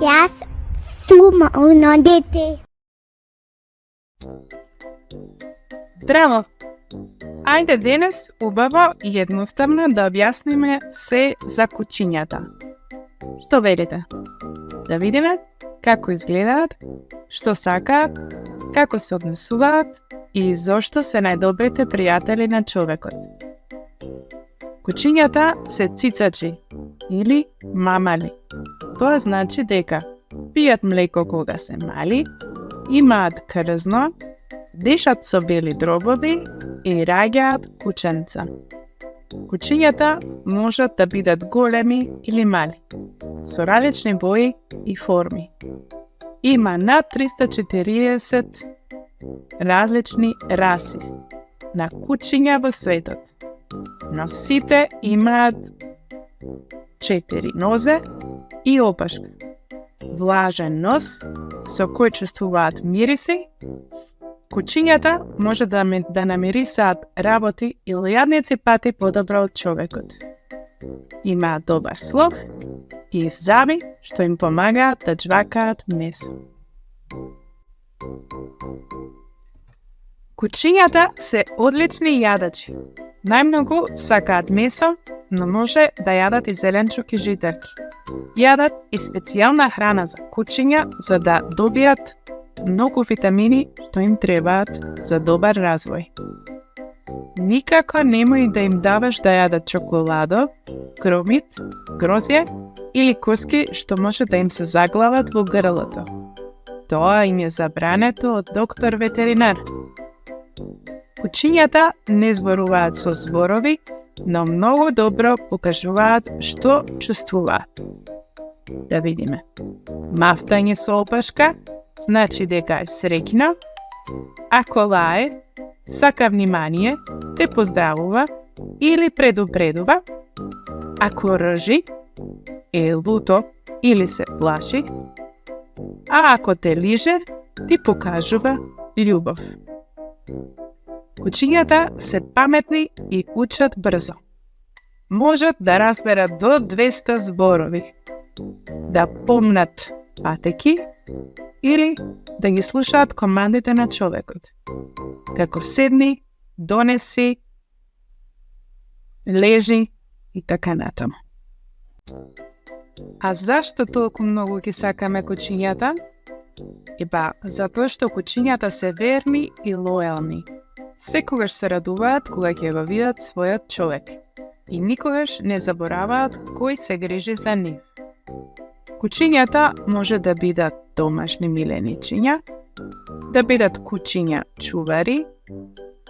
Јас сум оно дете. Здраво! Ајде денес убаво и едноставно да објасниме се за кучињата. Што велите? Да видиме како изгледаат, што сакаат, како се однесуваат и зошто се најдобрите пријатели на човекот. Кучињата се цицачи или мамали. Тоа значи дека пијат млеко кога се мали, имаат крзно, дишат со бели дробови и раѓаат кученца. Кучињата можат да бидат големи или мали, со различни бои и форми. Има над 340 различни раси на кучиња во светот, но сите имаат 4 нозе и опашка, влажен нос со кој чувствуваат мириси. Кучињата може да намирисаат работи илјадници пати подобро од човекот. Имаат добар слух и зъби што им помагаат да џвакаат месо. Кучињата се одлични јадачи. Најмногу сакаат месо, но може да јадат и зеленчук и житарки. Јадат и специјална храна за кучиња за да добијат многу витамини што им требаат за добар развој. Никако немој да им даваш да јадат чоколадо, кромит, грозје или коски што може да им се заглават во грлото. Тоа им е забрането од доктор ветеринар. Кучињата не зборуваат со зборови, но многу добро покажуваат што чувствуваат. Да видиме. Мавтање со опашка значи дека е среќна, ако лае, сака внимание, те поздравува или предупредува, ако ржи, е луто или се плаши, а ако те лиже, ти покажува љубов. Кучињата се паметни и учат брзо. Можат да разберат до 200 зборови, да помнат патеки или да ги слушаат командите на човекот. Како седни, донеси, лежи и така натаму. А зашто толку многу ги сакаме кучињата? Затоа што кучињата се верни и лојални. Секогаш се радуваат кога ќе го видат својот човек и никогаш не забораваат кој се грижи за нив. Кучињата може да бидат домашни миленичиња, да бидат кучиња чувари,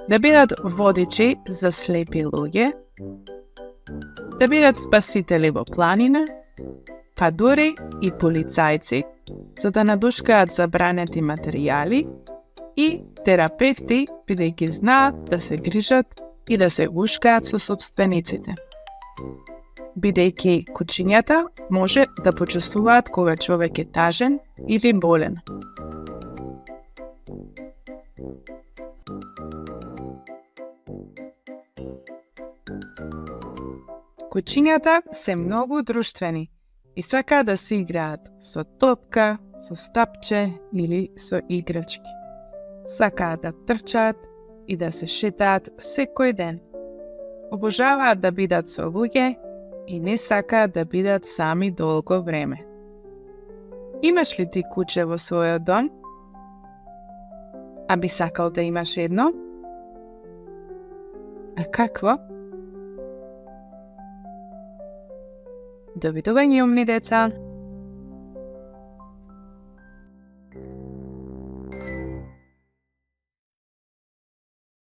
да бидат водичи за слепи луѓе, да бидат спасители во планина, па дури и полицајци, за да надушкаат забранети материјали, и терапевти, бидејќи знаат да се грижат и да се ушкаат со собствениците. Бидејќи кучињата може да почувствуваат кога човек е тажен или болен. Кучињата се многу друштвени и сакаат да се играат со топка, со стапче или со играчки. Сакаат да трчаат и да се шетаат секој ден. Обожаваат да бидат со луѓе и не сакаат да бидат сами долго време. Имаш ли ти куче во својот дом? А би сакал да имаш едно? А какво? Довидување, умни деца!